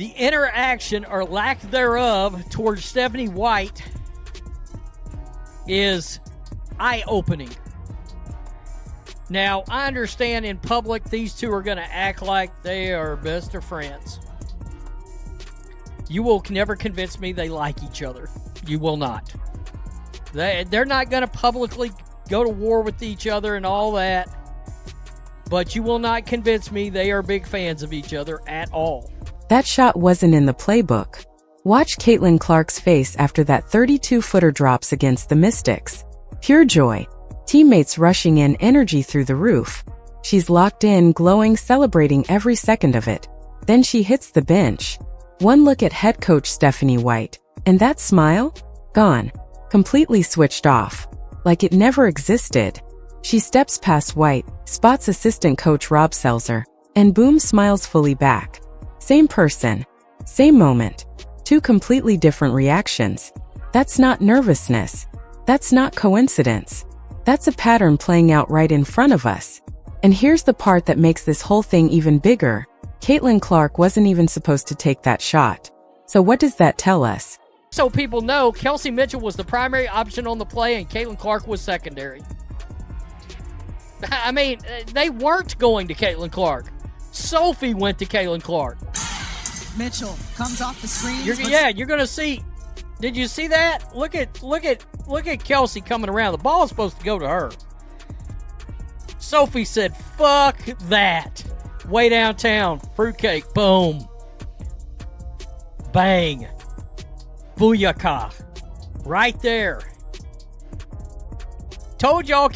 The interaction or lack thereof towards Stephanie White is eye-opening. Now, I understand in public these two are going to act like they are best of friends. You will never convince me they like each other. You will not. They're not going to publicly go to war with each other and all that. But you will not convince me they are big fans of each other at all. That shot wasn't in the playbook. Watch Caitlin Clark's face after that 32-footer drops against the Mystics. Pure joy. Teammates rushing in, energy through the roof. She's locked in, glowing, celebrating every second of it. Then she hits the bench. One look at head coach Stephanie White, and that smile? Gone. Completely switched off. Like it never existed. She steps past White, spots assistant coach Rob Selzer, and boom, smiles fully back. Same person. Same moment. Two completely different reactions. That's not nervousness. That's not coincidence. That's a pattern playing out right in front of us. And here's the part that makes this whole thing even bigger. Caitlin Clark wasn't even supposed to take that shot. So what does that tell us? So people know, Kelsey Mitchell was the primary option on the play and Caitlin Clark was secondary. I mean, they weren't going to Caitlin Clark. Sophie went to Caitlin Clark. Mitchell comes off the screen. You're going to see. Did you see that? Look at Kelsey coming around. The ball is supposed to go to her. Sophie said, "Fuck that." Way downtown, fruitcake, boom, bang, booyaka, right there. Told y'all,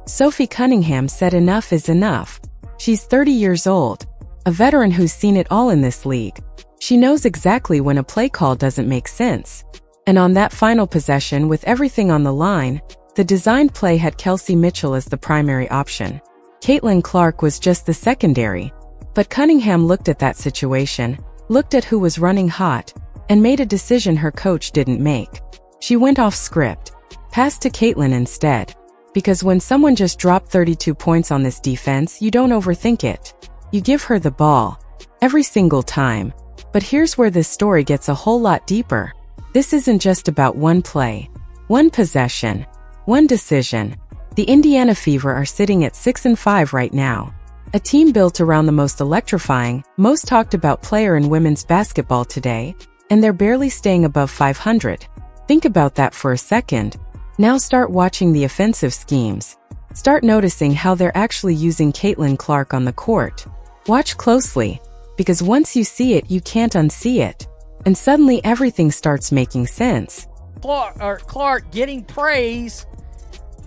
Sophie Cunningham said enough is enough. She's 30 years old, a veteran who's seen it all in this league. She knows exactly when a play call doesn't make sense. And on that final possession, with everything on the line, the designed play had Kelsey Mitchell as the primary option. Caitlin Clark was just the secondary. But Cunningham looked at that situation, looked at who was running hot, and made a decision her coach didn't make. She went off script, passed to Caitlin instead. Because when someone just dropped 32 points on this defense, you don't overthink it. You give her the ball. Every single time. But here's where this story gets a whole lot deeper. This isn't just about one play, one possession, one decision. The Indiana Fever are sitting at 6-5 right now. A team built around the most electrifying, most talked about player in women's basketball today, and they're barely staying above 500. Think about that for a second. Now start watching the offensive schemes. Start noticing how they're actually using Caitlin Clark on the court. Watch closely, because once you see it, you can't unsee it. And suddenly everything starts making sense. Clark getting praise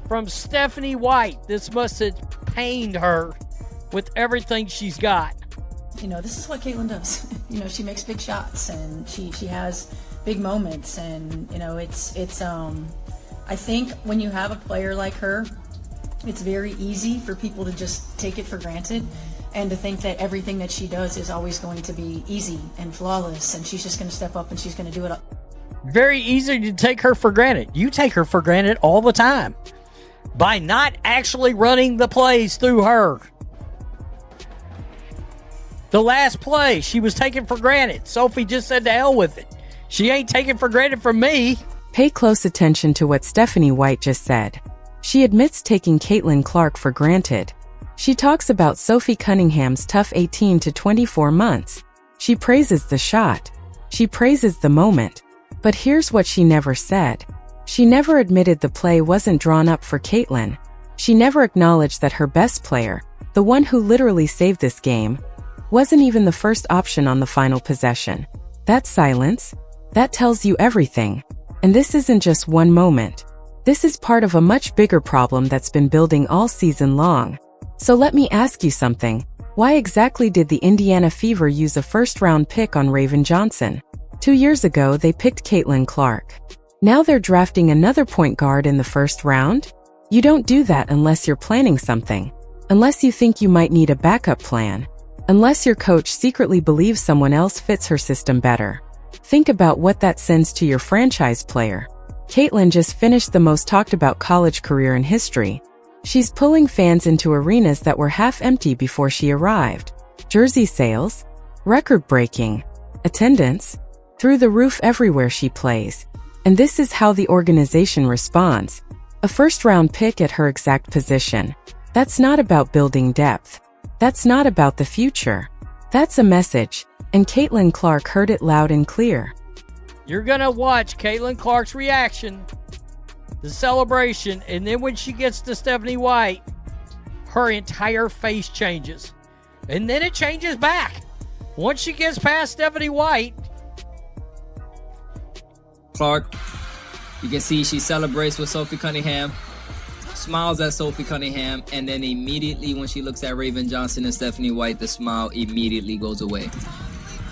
from Stephanie White. This must have pained her with everything she's got. You know, this is what Caitlin does. You know, she makes big shots and she has big moments, and you know, it's I think when you have a player like her, it's very easy for people to just take it for granted and to think that everything that she does is always going to be easy and flawless and she's just going to step up and she's going to do it. Very easy to take her for granted. You take her for granted all the time by not actually running the plays through her. The last play, she was taken for granted. Sophie just said to hell with it. She ain't taken for granted from me. Pay close attention to what Stephanie White just said. She admits taking Caitlin Clark for granted. She talks about Sophie Cunningham's tough 18 to 24 months. She praises the shot. She praises the moment. But here's what she never said. She never admitted the play wasn't drawn up for Caitlin. She never acknowledged that her best player, the one who literally saved this game, wasn't even the first option on the final possession. That silence, that tells you everything. And this isn't just one moment. This is part of a much bigger problem that's been building all season long. So let me ask you something. Why exactly did the Indiana Fever use a first-round pick on Raven Johnson? 2 years ago, they picked Caitlin Clark. Now they're drafting another point guard in the first round? You don't do that unless you're planning something. Unless you think you might need a backup plan. Unless your coach secretly believes someone else fits her system better. Think about what that sends to your franchise player. Caitlin just finished the most talked about college career in history. She's pulling fans into arenas that were half empty before she arrived. Jersey sales? Record-breaking. Attendance? Through the roof everywhere she plays. And this is how the organization responds. A first-round pick at her exact position. That's not about building depth. That's not about the future. That's a message, and Caitlin Clark heard it loud and clear. You're going to watch Caitlin Clark's reaction, the celebration, and then when she gets to Stephanie White, her entire face changes. And then it changes back. Once she gets past Stephanie White. Clark, you can see she celebrates with Sophie Cunningham, smiles at Sophie Cunningham, and then immediately when she looks at Raven Johnson and Stephanie White, the smile immediately goes away.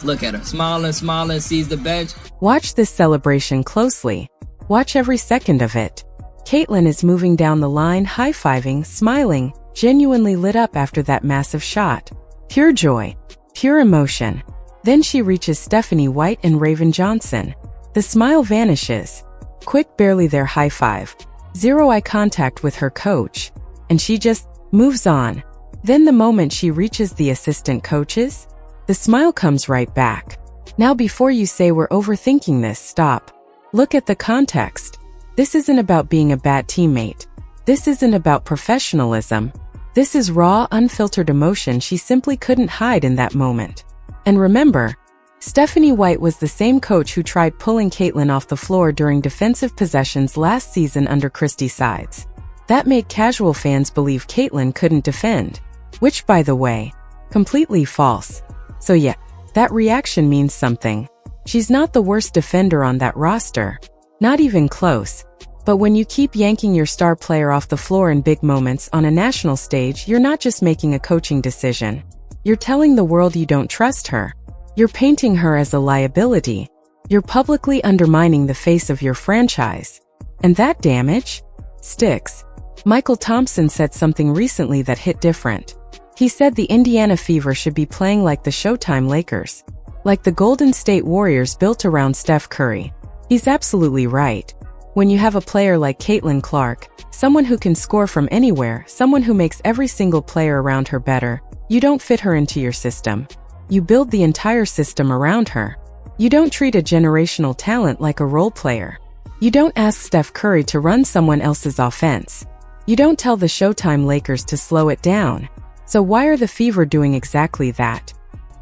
Look at her, smiling, sees the bench. Watch this celebration closely. Watch every second of it. Caitlin is moving down the line, high-fiving, smiling, genuinely lit up after that massive shot. Pure joy. Pure emotion. Then she reaches Stephanie White and Raven Johnson. The smile vanishes. Quick, barely there high five. Zero eye contact with her coach. And she just moves on. Then the moment she reaches the assistant coaches, the smile comes right back. Now before you say we're overthinking this, stop. Look at the context. This isn't about being a bad teammate. This isn't about professionalism. This is raw, unfiltered emotion she simply couldn't hide in that moment. And remember, Stephanie White was the same coach who tried pulling Caitlin off the floor during defensive possessions last season under Christie Sides. That made casual fans believe Caitlin couldn't defend, which, by the way, completely false. So yeah, that reaction means something. She's not the worst defender on that roster. Not even close. But when you keep yanking your star player off the floor in big moments on a national stage, you're not just making a coaching decision. You're telling the world you don't trust her. You're painting her as a liability. You're publicly undermining the face of your franchise. And that damage sticks. Michael Thompson said something recently that hit different. He said the Indiana Fever should be playing like the Showtime Lakers. Like the Golden State Warriors built around Steph Curry. He's absolutely right. When you have a player like Caitlin Clark, someone who can score from anywhere, someone who makes every single player around her better, you don't fit her into your system. You build the entire system around her. You don't treat a generational talent like a role player. You don't ask Steph Curry to run someone else's offense. You don't tell the Showtime Lakers to slow it down. So why are the Fever doing exactly that?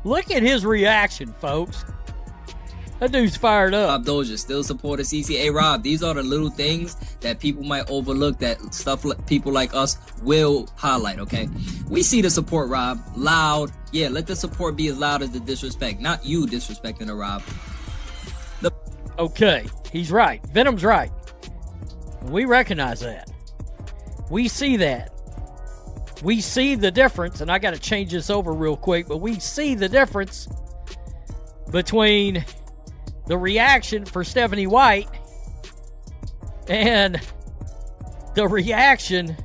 Look at his reaction, folks. That dude's fired up. Rob Dozier still support a CCA. Rob, these are the little things that people might overlook, that stuff people like us will highlight, okay? We see the support, Rob. Loud. Yeah, let the support be as loud as the disrespect. Not you disrespecting her, Rob. Okay, he's right. Venom's right. We recognize that. We see that. We see the difference, and I got to change this over real quick, but we see the difference between the reaction for Stephanie White and the reaction.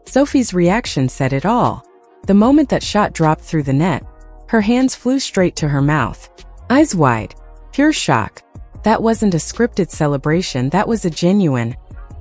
Sophie's reaction said it all. The moment that shot dropped through the net, her hands flew straight to her mouth. Eyes wide. Pure shock. That wasn't a scripted celebration, that was a genuine,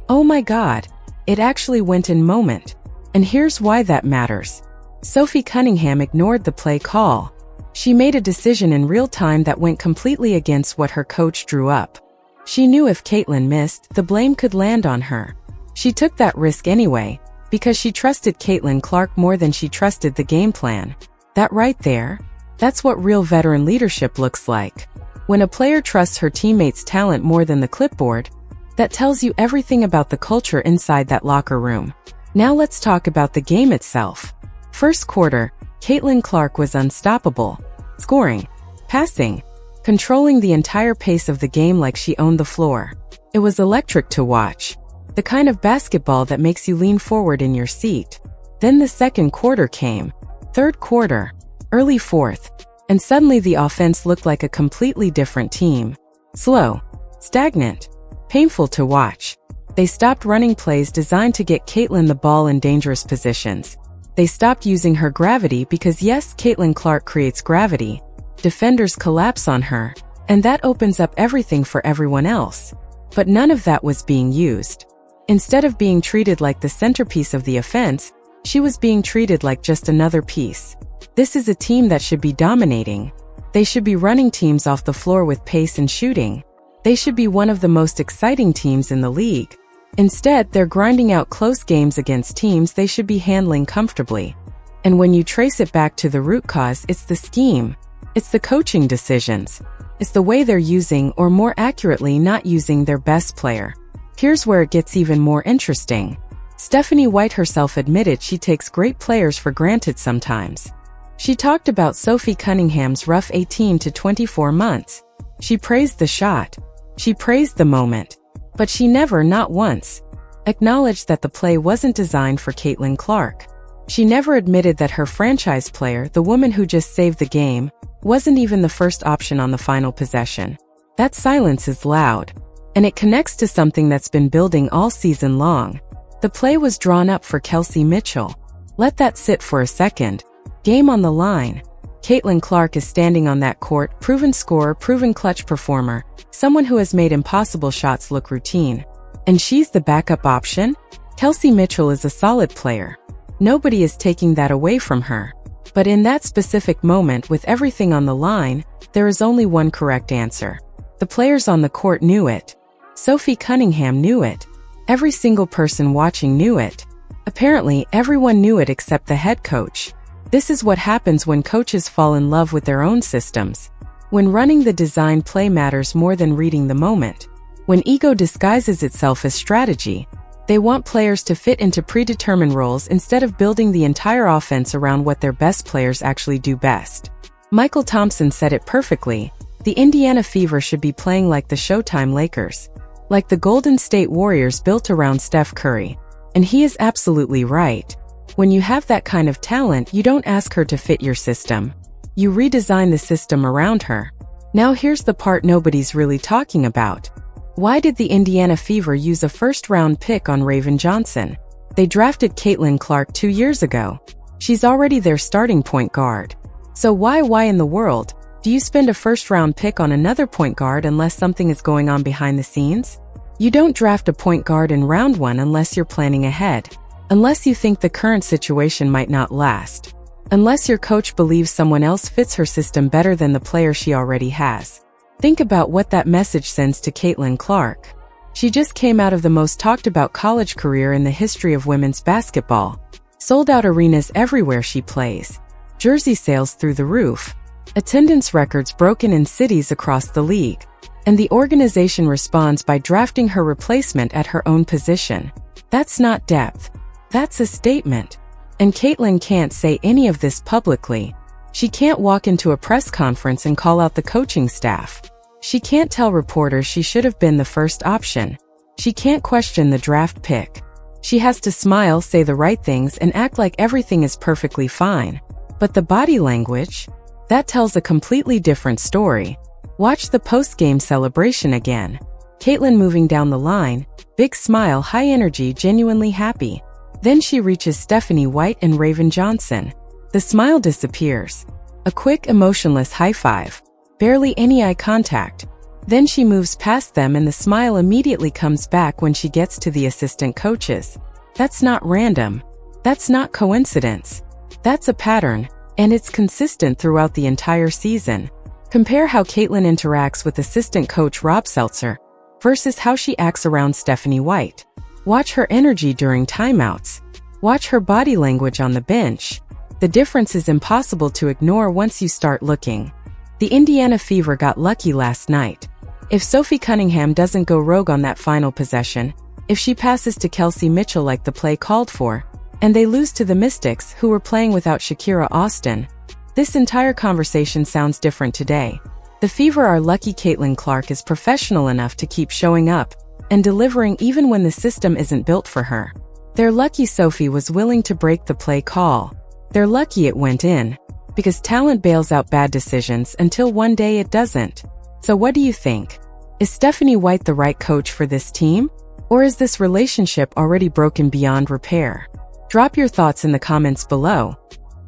oh my God, it actually went in moment. And here's why that matters. Sophie Cunningham ignored the play call. She made a decision in real time that went completely against what her coach drew up. She knew if Caitlin missed, the blame could land on her. She took that risk anyway, because she trusted Caitlin Clark more than she trusted the game plan. That right there, that's what real veteran leadership looks like. When a player trusts her teammates' talent more than the clipboard, that tells you everything about the culture inside that locker room. Now let's talk about the game itself. First quarter, Caitlin Clark was unstoppable. Scoring, passing, controlling the entire pace of the game like she owned the floor. It was electric to watch. The kind of basketball that makes you lean forward in your seat. Then the second quarter came. Third quarter, early fourth, and suddenly the offense looked like a completely different team. Slow, stagnant, painful to watch. They stopped running plays designed to get Caitlin the ball in dangerous positions. They stopped using her gravity because yes, Caitlin Clark creates gravity. Defenders collapse on her, and that opens up everything for everyone else. But none of that was being used. Instead of being treated like the centerpiece of the offense, she was being treated like just another piece. This is a team that should be dominating. They should be running teams off the floor with pace and shooting. They should be one of the most exciting teams in the league. Instead, they're grinding out close games against teams they should be handling comfortably. And when you trace it back to the root cause, it's the scheme. It's the coaching decisions. It's the way they're using, or more accurately, not using their best player. Here's where it gets even more interesting. Stephanie White herself admitted she takes great players for granted sometimes. She talked about Sophie Cunningham's rough 18 to 24 months. She praised the shot. She praised the moment. But she never, not once, acknowledged that the play wasn't designed for Caitlin Clark. She never admitted that her franchise player, the woman who just saved the game, wasn't even the first option on the final possession. That silence is loud, and it connects to something that's been building all season long. The play was drawn up for Kelsey Mitchell. Let that sit for a second. Game on the line. Caitlin Clark is standing on that court, proven scorer, proven clutch performer, someone who has made impossible shots look routine. And she's the backup option? Kelsey Mitchell is a solid player. Nobody is taking that away from her. But in that specific moment, with everything on the line, there is only one correct answer. The players on the court knew it. Sophie Cunningham knew it. Every single person watching knew it. Apparently, everyone knew it except the head coach. This is what happens when coaches fall in love with their own systems. When running the design play matters more than reading the moment. When ego disguises itself as strategy. They want players to fit into predetermined roles instead of building the entire offense around what their best players actually do best. Michael Thompson said it perfectly. The Indiana Fever should be playing like the Showtime Lakers. Like the Golden State Warriors built around Steph Curry. And he is absolutely right. When you have that kind of talent, you don't ask her to fit your system. You redesign the system around her. Now here's the part nobody's really talking about. Why did the Indiana Fever use a first-round pick on Raven Johnson? They drafted Caitlin Clark 2 years ago. She's already their starting point guard. So why in the world do you spend a first-round pick on another point guard unless something is going on behind the scenes? You don't draft a point guard in round 1 unless you're planning ahead. Unless you think the current situation might not last. Unless your coach believes someone else fits her system better than the player she already has. Think about what that message sends to Caitlin Clark. She just came out of the most talked about college career in the history of women's basketball. Sold out arenas everywhere she plays. Jersey sales through the roof. Attendance records broken in cities across the league. And the organization responds by drafting her replacement at her own position. That's not depth. That's a statement. And Caitlin can't say any of this publicly. She can't walk into a press conference and call out the coaching staff. She can't tell reporters she should have been the first option. She can't question the draft pick. She has to smile, say the right things, and act like everything is perfectly fine. But the body language? That tells a completely different story. Watch the post-game celebration again. Caitlin moving down the line, big smile, high energy, genuinely happy. Then she reaches Stephanie White and Raven Johnson. The smile disappears. A quick, emotionless high five. Barely any eye contact. Then she moves past them and the smile immediately comes back when she gets to the assistant coaches. That's not random. That's not coincidence. That's a pattern, and it's consistent throughout the entire season. Compare how Caitlin interacts with assistant coach Rob Seltzer versus how she acts around Stephanie White. Watch her energy during timeouts. Watch her body language on the bench. The difference is impossible to ignore once you start looking. The Indiana Fever got lucky last night. If Sophie Cunningham doesn't go rogue on that final possession, if she passes to Kelsey Mitchell like the play called for, and they lose to the Mystics, who were playing without Shakira Austin, this entire conversation sounds different today. The Fever are lucky Caitlin Clark is professional enough to keep showing up and delivering even when the system isn't built for her. They're lucky Sophie was willing to break the play call. They're lucky it went in. Because talent bails out bad decisions until one day it doesn't. So what do you think? Is Stephanie White the right coach for this team? Or is this relationship already broken beyond repair? Drop your thoughts in the comments below.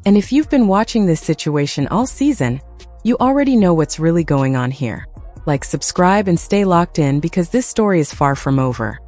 And if you've been watching this situation all season, you already know what's really going on here. Like, subscribe, and stay locked in because this story is far from over.